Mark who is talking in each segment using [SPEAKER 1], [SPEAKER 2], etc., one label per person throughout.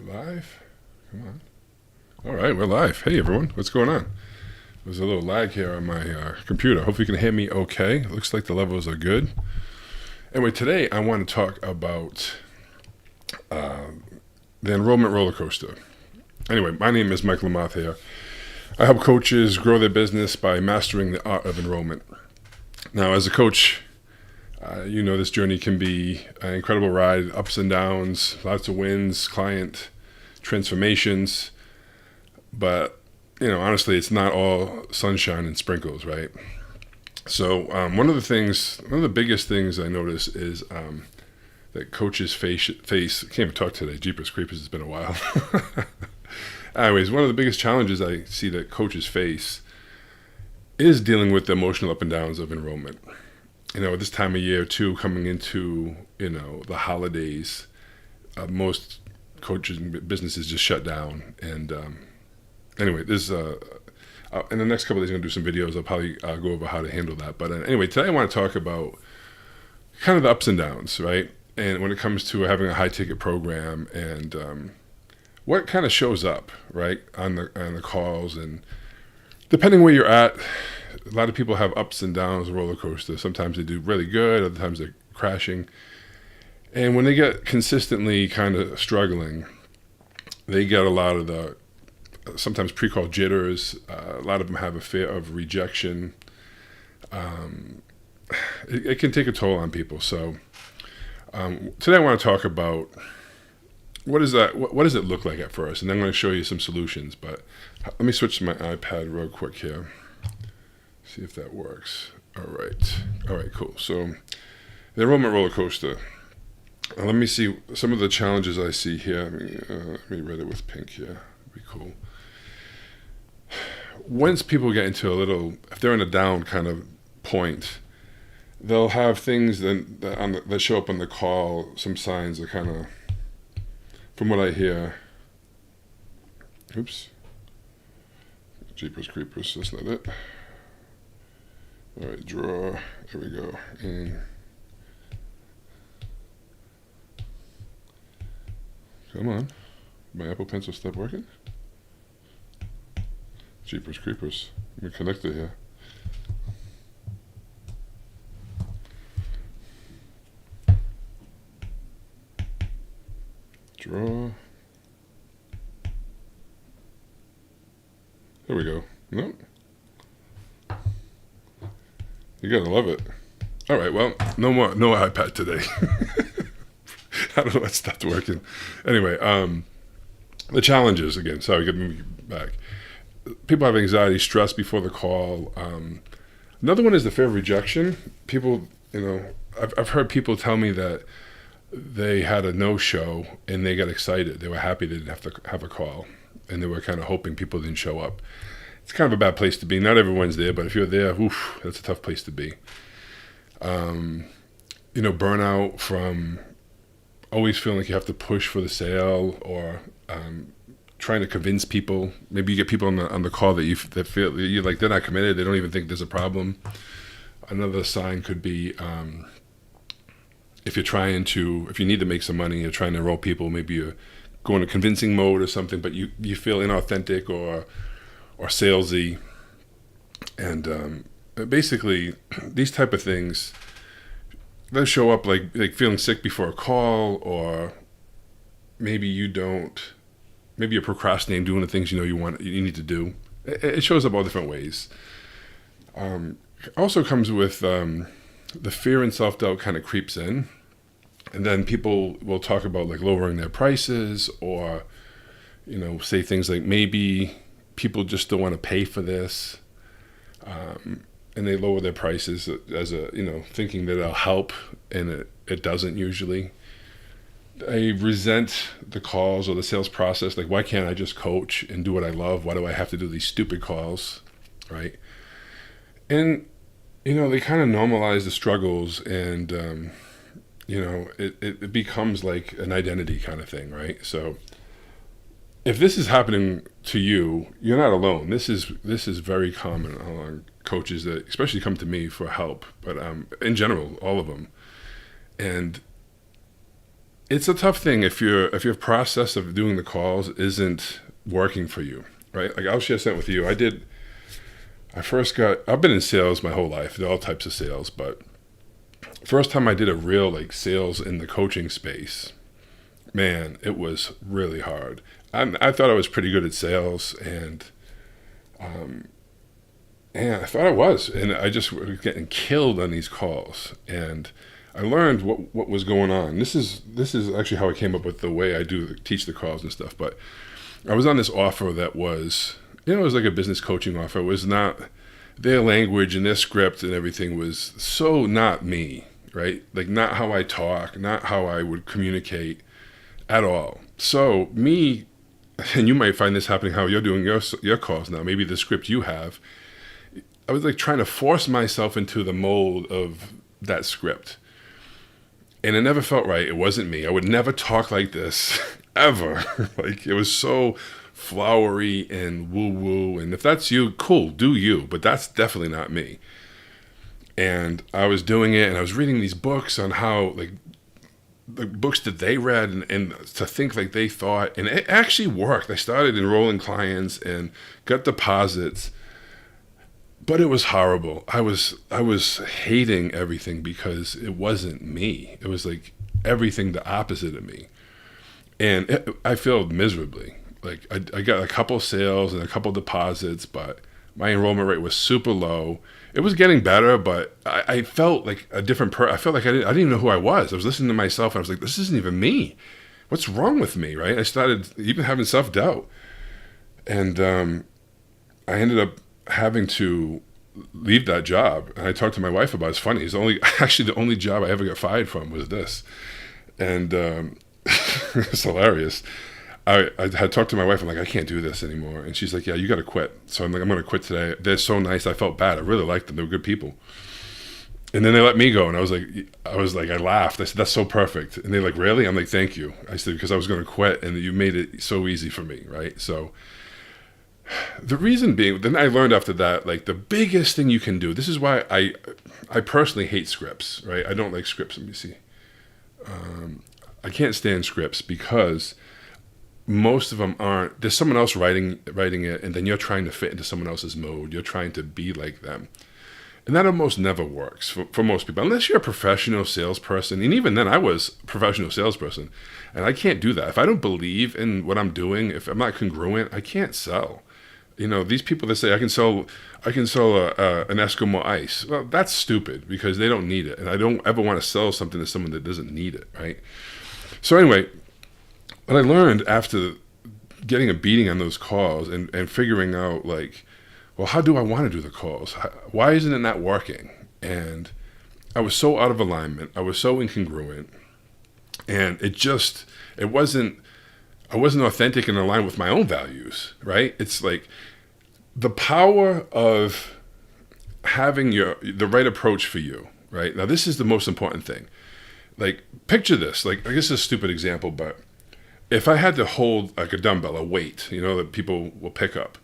[SPEAKER 1] We're live? Come on. All right, we're live. Hey, everyone. What's going on? There's a little lag here on my computer. Hopefully you can hear me okay. Looks like the levels are good. Anyway, today I want to talk about the Enrollment Rollercoaster. Anyway, my name is Mike Lamoth here. I help coaches grow their business by mastering the art of enrollment. Now, as a coach, you know this journey can be an incredible ride, ups and downs, lots of wins, client transformations. But, honestly, it's not all sunshine and sprinkles, right? So one of the biggest things I notice is that coaches face, I can't even talk today, Jeepers Creepers, it's been a while. Anyways, one of the biggest challenges I see that coaches face is dealing with the emotional up and downs of enrollment. This time of year too, coming into, the holidays, most coaches and businesses just shut down. And anyway, this in the next couple of days, I'm going to do some videos. I'll probably go over how to handle that. But anyway, today I want to talk about kind of the ups and downs, right? And when it comes to having a high ticket program and what kind of shows up, right, on the calls. And depending where you're at, a lot of people have ups and downs, roller coaster. Sometimes they do really good, other times they're crashing. And when they get consistently kind of struggling, they get a lot of the sometimes pre-call jitters. A lot of them have a fear of rejection. It can take a toll on people. So today I want to talk about what does it look like at first, and then I'm going to show you some solutions. But let me switch to my iPad real quick here. See if that works. All right, cool. So the enrollment roller coaster. Let me see some of the challenges I see here. Let me write it with pink here. That'd be cool. Once people get into if they're in a down kind of point, they'll have things that show up on the call, some signs that kind of, from what I hear, oops, Jeepers Creepers, that's not it. All right, draw, there we go. And come on, my Apple Pencil stop working? Jeepers Creepers, let me connect it here. Draw. There we go. Nope. You gotta love it. All right, well, no iPad today. I don't know what stopped working. Anyway, the challenges again. Sorry, get me back. People have anxiety, stress before the call. Another one is the fear of rejection. People, I've heard people tell me that they had a no-show and they got excited. They were happy they didn't have to have a call, and they were kind of hoping people didn't show up. It's kind of a bad place to be. Not everyone's there, but if you're there, that's a tough place to be. Burnout from always feeling like you have to push for the sale, or trying to convince people. Maybe you get people on the call that feel you're like they're not committed. They don't even think there's a problem. Another sign could be if you need to make some money, you're trying to enroll people. Maybe you're going to convincing mode or something, but you feel inauthentic or salesy. And basically, these type of things, they'll show up like feeling sick before a call, or maybe you're procrastinating doing the things you need to do. It shows up all different ways. Also comes with the fear and self-doubt kind of creeps in, and then people will talk about like lowering their prices, or say things like maybe people just don't want to pay for this, and they lower their prices as thinking that it'll help, and it doesn't usually. They resent the calls or the sales process. Like, why can't I just coach and do what I love? Why do I have to do these stupid calls, right? And they kind of normalize the struggles, and it becomes like an identity kind of thing, right? So if this is happening to you, you're not alone. This is very common among coaches that especially come to me for help, but in general, all of them. And it's a tough thing if your process of doing the calls isn't working for you, right? Like I'll share something with you. I've been in sales my whole life, all types of sales, but first time I did a real like sales in the coaching space, man, it was really hard. I thought I was pretty good at sales, and I thought I was, and I just was getting killed on these calls, and I learned what was going on. This is actually how I came up with the way I teach the calls and stuff. But I was on this offer that was, it was like a business coaching offer. It was not their language and their script and everything was so not me, right? Like not how I talk, not how I would communicate at all. So me, and you might find this happening how you're doing your calls now, maybe the script you have, I was like trying to force myself into the mold of that script. And it never felt right. It wasn't me. I would never talk like this, ever. Like, it was so flowery and woo-woo. And if that's you, cool, do you. But that's definitely not me. And I was doing it, and I was reading these books on how, like, the books that they read and to think like they thought. And it actually worked. I started enrolling clients and got deposits. But it was horrible. I was hating everything because it wasn't me. It was like everything the opposite of me. And I failed miserably. Like I got a couple sales and a couple deposits, but my enrollment rate was super low. It was getting better, but I felt like a different person. I felt like I didn't even know who I was. I was listening to myself, and I was like, this isn't even me. What's wrong with me, right? I started even having self-doubt. And I ended up having to leave that job. And I talked to my wife about it. It's funny. The only job I ever got fired from was this. And it's hilarious. I had talked to my wife. I'm like, I can't do this anymore. And she's like, yeah, you got to quit. So I'm like, I'm going to quit today. They're so nice. I felt bad. I really liked them. They were good people. And then they let me go. And I was like, I laughed. I said, that's so perfect. And they're like, really? I'm like, thank you. I said, because I was going to quit and you made it so easy for me. Right. So the reason being, then I learned after that, like the biggest thing you can do, this is why I personally hate scripts, right? I don't like scripts. Let me see. I can't stand scripts because most of them aren't, there's someone else writing it, and then you're trying to fit into someone else's mode. You're trying to be like them. And that almost never works for most people, unless you're a professional salesperson. And even then, I was a professional salesperson, and I can't do that. If I don't believe in what I'm doing, if I'm not congruent, I can't sell. These people that say I can sell an Eskimo ice. Well, that's stupid because they don't need it, and I don't ever want to sell something to someone that doesn't need it, right? So anyway, what I learned after getting a beating on those calls and figuring out, like, well, how do I want to do the calls? Why isn't it not working? And I was so out of alignment. I was so incongruent, and I wasn't authentic and aligned with my own values, right? It's like the power of having the right approach for you, right? Now, this is the most important thing. Like, picture this. Like, I guess it's a stupid example, but if I had to hold like a dumbbell, a weight, that people will pick up,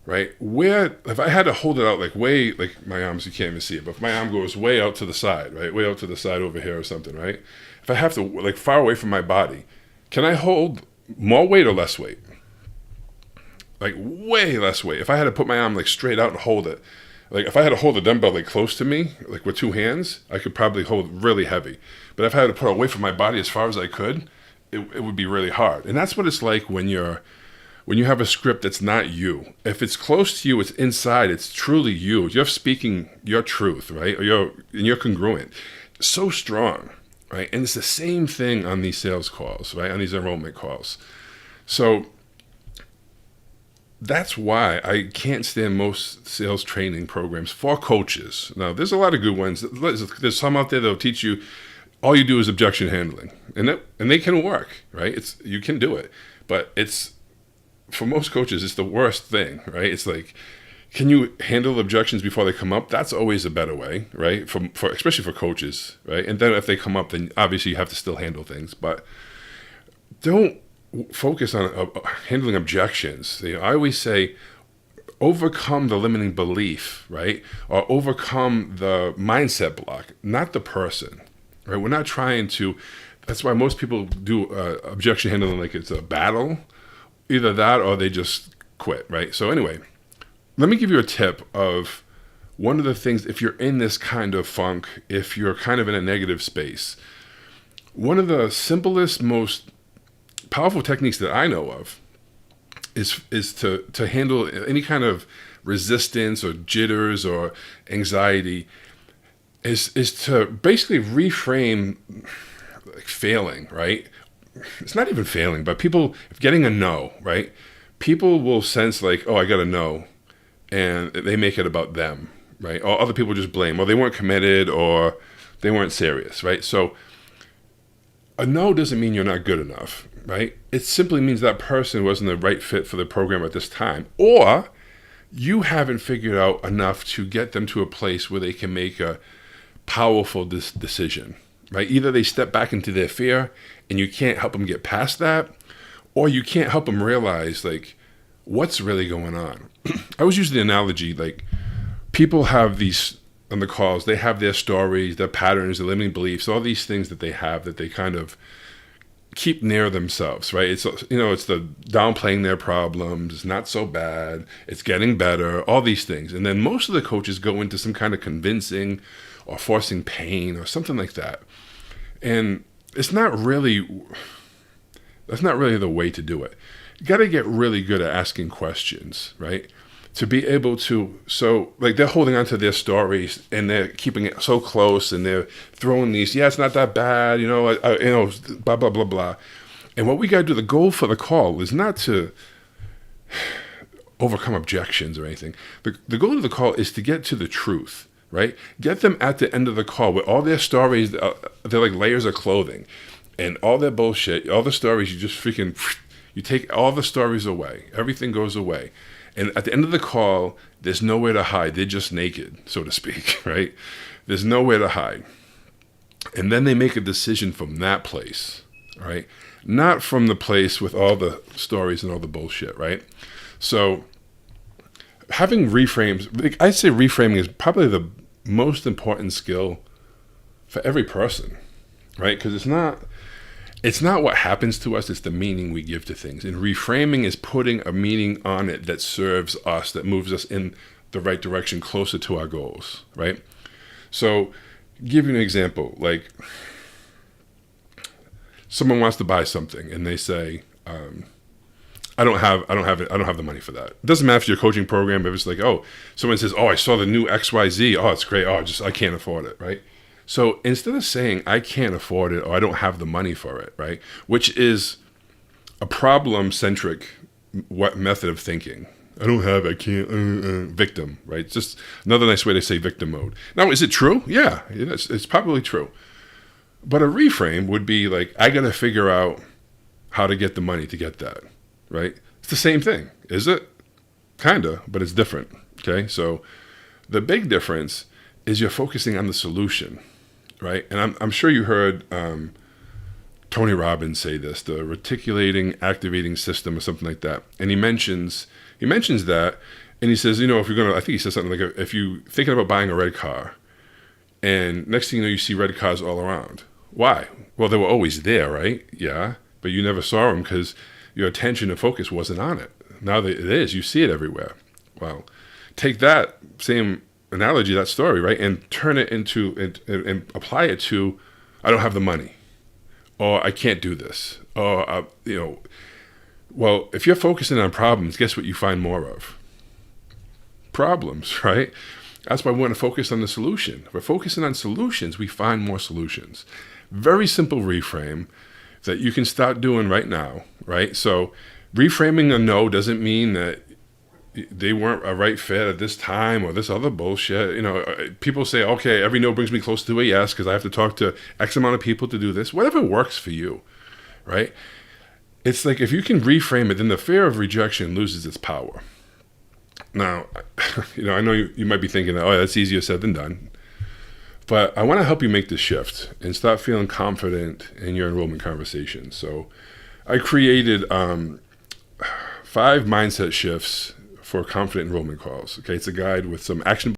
[SPEAKER 1] right? If I had to hold it out like way, like my arms, you can't even see it, but if my arm goes way out to the side, right? Way out to the side over here or something, right? If I have to, like, far away from my body, can I hold more weight or less weight? Like, way less weight. If I had to put my arm like straight out and hold it, like if I had to hold a dumbbell like close to me, like with two hands, I could probably hold really heavy. But if I had to put it away from my body as far as I could, it would be really hard. And that's what it's like when you have a script that's not you. If it's close to you, it's inside, it's truly you. You're speaking your truth, right? Or you're congruent. So strong, right? And it's the same thing on these sales calls, right? On these enrollment calls. So that's why I can't stand most sales training programs for coaches. Now, there's a lot of good ones. There's some out there that'll teach you all you do is objection handling, and they can work, right? You can do it, but for most coaches, it's the worst thing, right? It's like, can you handle objections before they come up? That's always a better way, right? For especially for coaches, right? And then if they come up, then obviously you have to still handle things, but don't focus on handling objections. I always say, overcome the limiting belief, right? Or overcome the mindset block, not the person, right? We're not trying to That's why most people do objection handling like it's a battle. Either that or they just quit, right? So anyway, let me give you a tip of one of the things, if you're in this kind of funk, if you're kind of in a negative space, one of the simplest, most powerful techniques that I know of is to handle any kind of resistance or jitters or anxiety is to basically reframe like failing, right? It's not even failing, but people getting a no, right? People will sense like, oh, I got a no, and they make it about them, right? Or other people just blame, or they weren't committed, or they weren't serious, right? So a no doesn't mean you're not good enough, right? It simply means that person wasn't the right fit for the program at this time, or you haven't figured out enough to get them to a place where they can make a powerful decision, right? Either they step back into their fear and you can't help them get past that, or you can't help them realize like what's really going on. I always use the analogy like people have these on the calls, they have their stories, their patterns, their limiting beliefs, all these things that they have that they kind of keep near themselves, right? It's, it's the downplaying their problems. It's not so bad. It's getting better, all these things. And then most of the coaches go into some kind of convincing or forcing pain or something like that. And that's not really the way to do it. You got to get really good at asking questions, right? To be able to, so like they're holding on to their stories and they're keeping it so close and they're throwing these, yeah, it's not that bad, blah, blah, blah, blah. And what we got to do, the goal for the call is not to overcome objections or anything. The goal of the call is to get to the truth, right? Get them at the end of the call with all their stories, they're like layers of clothing and all their bullshit, all the stories, you take all the stories away. Everything goes away. And at the end of the call, there's nowhere to hide. They're just naked, so to speak, right? There's nowhere to hide. And then they make a decision from that place, right? Not from the place with all the stories and all the bullshit, right? So having reframes, I'd say reframing is probably the most important skill for every person, right? Because it's not what happens to us, it's the meaning we give to things. And reframing is putting a meaning on it that serves us, that moves us in the right direction, closer to our goals, right? So, give you an example, like someone wants to buy something and they say, I don't have the money for that. It doesn't matter if you're a coaching program, if it's like, oh, someone says, oh, I saw the new XYZ, oh, it's great, I can't afford it, right? So instead of saying I can't afford it or I don't have the money for it, right, which is a problem-centric method of thinking. I don't have, I can't, victim, right? It's just another nice way to say victim mode. Now, is it true? Yeah, it's probably true. But a reframe would be like, I got to figure out how to get the money to get that, right? It's the same thing, is it? Kinda, but it's different, okay? So the big difference is you're focusing on the solution, right? And I'm sure you heard Tony Robbins say this, the reticulating activating system or something like that. And he mentions that, and he says, if you're going to, I think he says something like, if you thinking about buying a red car, and next thing you know, you see red cars all around. Why? Well, they were always there, right? Yeah, but you never saw them because your attention and focus wasn't on it. Now that it is, you see it everywhere. Well, take that same analogy, that story, right, and turn it into and apply it to, I don't have the money, or I can't do this, or well, if you're focusing on problems, guess what you find more of? Problems, right? That's why we want to focus on the solution. If we're focusing on solutions, we find more solutions. Very simple reframe that you can start doing right now, right? So reframing a no doesn't mean that they weren't a right fit at this time or this other bullshit. People say, okay, every no brings me closer to a yes because I have to talk to X amount of people to do this. Whatever works for you, right? It's like if you can reframe it, then the fear of rejection loses its power. Now, I know you might be thinking, oh, that's easier said than done. But I want to help you make this shift and start feeling confident in your enrollment conversations. So I created 5 mindset shifts for confident enrollment calls. Okay, it's a guide with some action